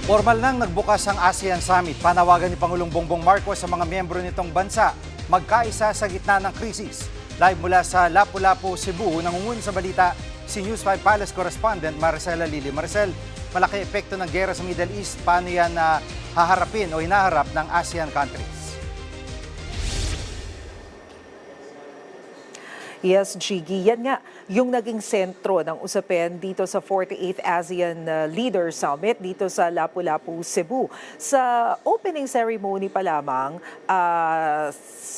Formal nang nagbukas ang ASEAN Summit. Panawagan ni Pangulong Bongbong Marcos sa mga miyembro nitong bansa magkaisa sa gitna ng krisis. Live mula sa Lapu-Lapu, Cebu, nangungun sa balita si News 5 Palace correspondent Maricela Lili. Maricel, malaki epekto ng gera sa Middle East. Paano yan haharapin o hinaharap ng ASEAN countries? Yes, Jiggy. Yan nga, yung naging sentro ng usapin dito sa 48th ASEAN Leaders Summit dito sa Lapu-Lapu, Cebu. Sa opening ceremony pa lamang,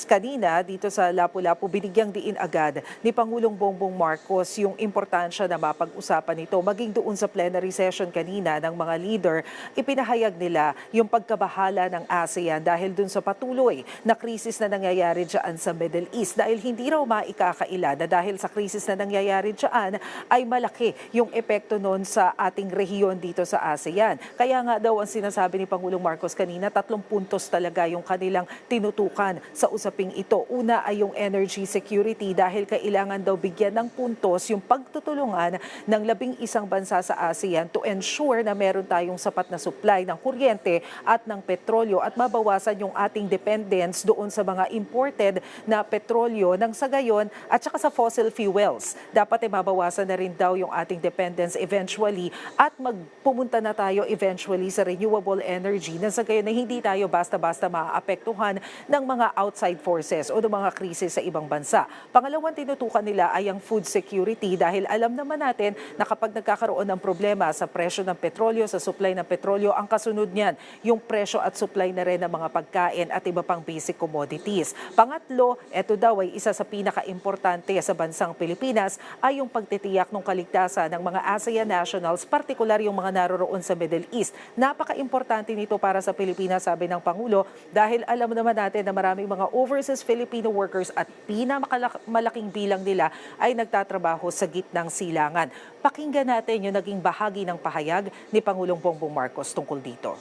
kanina dito sa Lapu-Lapu, binigyang diin agad ni Pangulong Bongbong Marcos yung importansya na mapag-usapan ito. Maging doon sa plenary session kanina ng mga leader, ipinahayag nila yung pagkabahala ng ASEAN dahil dun sa patuloy na krisis na nangyayari dyan sa Middle East. Dahil hindi raw maikakaila na dahil sa krisis na nangyayari dyan ay malaki yung epekto nun sa ating rehiyon dito sa ASEAN. Kaya nga daw ang sinasabi ni Pangulong Marcos kanina, 3 puntos talaga yung kanilang tinutukan sa usaping ito. Una ay yung energy security dahil kailangan daw bigyan ng puntos yung pagtutulungan ng 11 bansa sa ASEAN to ensure na meron tayong sapat na supply ng kuryente at ng petrolyo at mabawasan yung ating dependence doon sa mga imported na petrolyo nang sa gayon at saka sa fossil fuels. Dapat mabawasan na rin daw yung ating dependence eventually at magpumunta na tayo eventually sa renewable energy na sa gayon na hindi tayo basta-basta maaapektuhan ng mga outside forces o ng mga krisis sa ibang bansa. Pangalawang tinutukan nila ay ang food security dahil alam naman natin na kapag nagkakaroon ng problema sa presyo ng petrolyo, sa supply ng petrolyo, ang kasunod niyan, yung presyo at supply na rin ng mga pagkain at iba pang basic commodities. Pangatlo, ito daw ay isa sa pinaka-importante sa bansang Pilipinas ay yung pagtitiyak ng kaligtasan ng mga ASEAN nationals, partikular yung mga naroroon sa Middle East. Napaka-importante nito para sa Pilipinas, sabi ng Pangulo, dahil alam naman natin na maraming mga overseas Filipino workers at pinakamalaking bilang nila ay nagtatrabaho sa gitnang silangan. Pakinggan natin yung naging bahagi ng pahayag ni Pangulong Bongbong Marcos tungkol dito.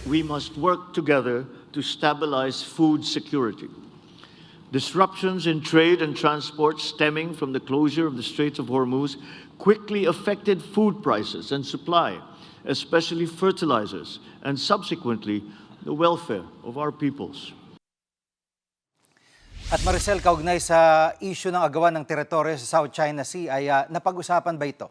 We must work together to stabilize food security. Disruptions in trade and transport stemming from the closure of the Straits of Hormuz quickly affected food prices and supply, especially fertilizers, and subsequently the welfare of our peoples. At Maricel, kaugnay sa issue ng agawan ng teritoryo sa South China Sea, ay napag-usapan ba ito?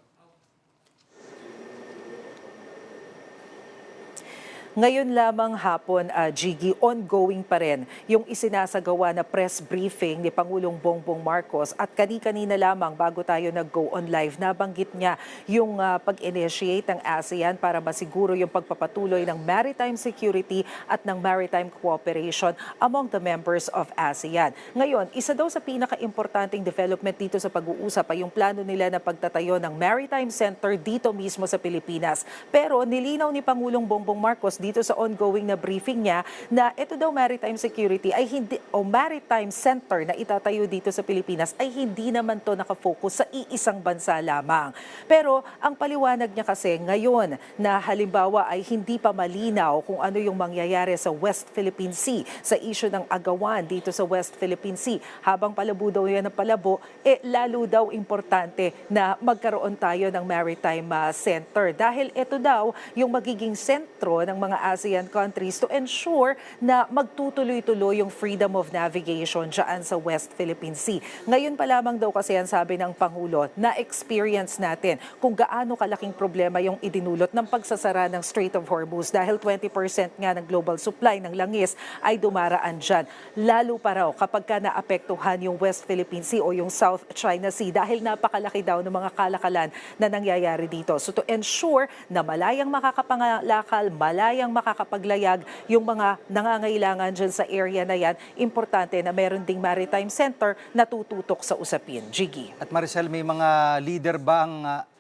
Ngayon lamang hapon, Jiggy, ongoing pa rin yung isinasagawa na press briefing ni Pangulong Bongbong Marcos at kani-kanina lamang bago tayo nag-go on live, nabanggit niya yung pag-initiate ng ASEAN para masiguro yung pagpapatuloy ng maritime security at ng maritime cooperation among the members of ASEAN. Ngayon, isa daw sa pinaka-importanting development dito sa pag-uusap ay yung plano nila na pagtatayo ng Maritime Center dito mismo sa Pilipinas. Pero nilinaw ni Pangulong Bongbong Marcos dito sa ongoing na briefing niya na ito daw maritime security ay hindi o maritime center na itatayo dito sa Pilipinas ay hindi naman to nakafocus sa iisang bansa lamang. Pero ang paliwanag niya kasi ngayon na halimbawa ay hindi pa malinaw kung ano yung mangyayari sa West Philippine Sea sa issue ng agawan dito sa West Philippine Sea. Habang palabo daw yan ng palabo, lalo daw importante na magkaroon tayo ng maritime center dahil ito daw yung magiging sentro ng mga ASEAN countries to ensure na magtutuloy-tuloy yung freedom of navigation dyan sa West Philippine Sea. Ngayon pa lamang daw kasi ang sabi ng Pangulo na experience natin kung gaano kalaking problema yung idinulot ng pagsasara ng Strait of Hormuz dahil 20% nga ng global supply ng langis ay dumaraan dyan. Lalo pa raw kapag ka naapektuhan yung West Philippine Sea o yung South China Sea dahil napakalaki daw ng mga kalakalan na nangyayari dito. So to ensure na malayang makakapangalakal, malayang makakapaglayag yung mga nangangailangan dyan sa area na yan, importante na meron ding maritime center na tututok sa usapin. Jiggy. At Maricel, may mga leader ba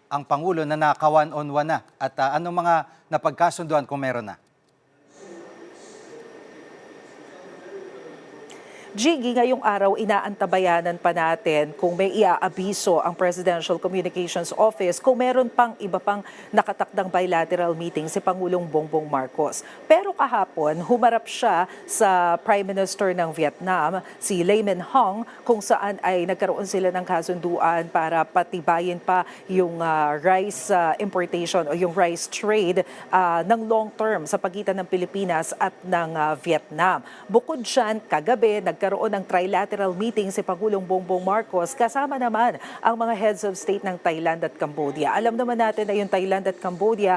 ang Pangulo na naka-one-on-one na? At anong mga napagkasunduan kung meron na? Jiggy, ngayong araw inaantabayanan pa natin kung may iaabiso ang Presidential Communications Office kung meron pang iba pang nakatakdang bilateral meeting si Pangulong Bongbong Marcos. Pero kahapon, humarap siya sa Prime Minister ng Vietnam, si Lee Min Hong, kung saan ay nagkaroon sila ng kasunduan para patibayin pa yung rice importation o yung rice trade ng long term sa pagitan ng Pilipinas at ng Vietnam. Bukod dyan, kagabi, nagkaroon ng trilateral meeting si Pangulong Bongbong Marcos kasama naman ang mga heads of state ng Thailand at Cambodia. Alam naman natin na yung Thailand at Cambodia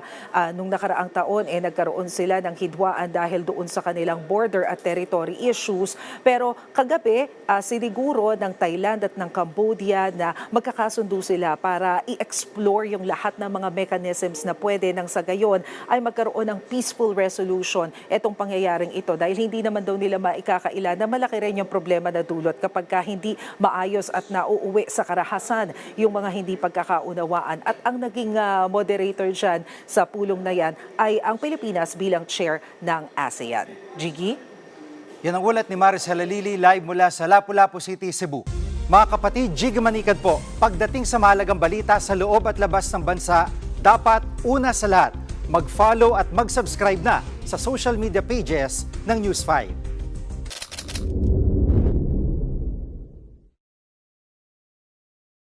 nung nakaraang taon nagkaroon sila ng hidwaan dahil doon sa kanilang border at territory issues. Pero kagabi, siniguro ng Thailand at ng Cambodia na magkakasundo sila para i-explore yung lahat ng mga mechanisms na pwede nang sa gayon ay magkaroon ng peaceful resolution itong pangyayaring ito dahil hindi naman daw nila maikakaila na malaki rin yung problema na dulot kapag hindi maayos at nauuwi sa karahasan yung mga hindi pagkakaunawaan. At ang naging moderator dyan sa pulong na yan ay ang Pilipinas bilang chair ng ASEAN. Jiggy? Yan ang ulat ni Maris Halalili live mula sa Lapu-Lapu City, Cebu. Mga kapatid, Jiggy Manikad po. Pagdating sa mahalagang balita sa loob at labas ng bansa, dapat una sa lahat, mag-follow at mag-subscribe na sa social media pages ng News 5.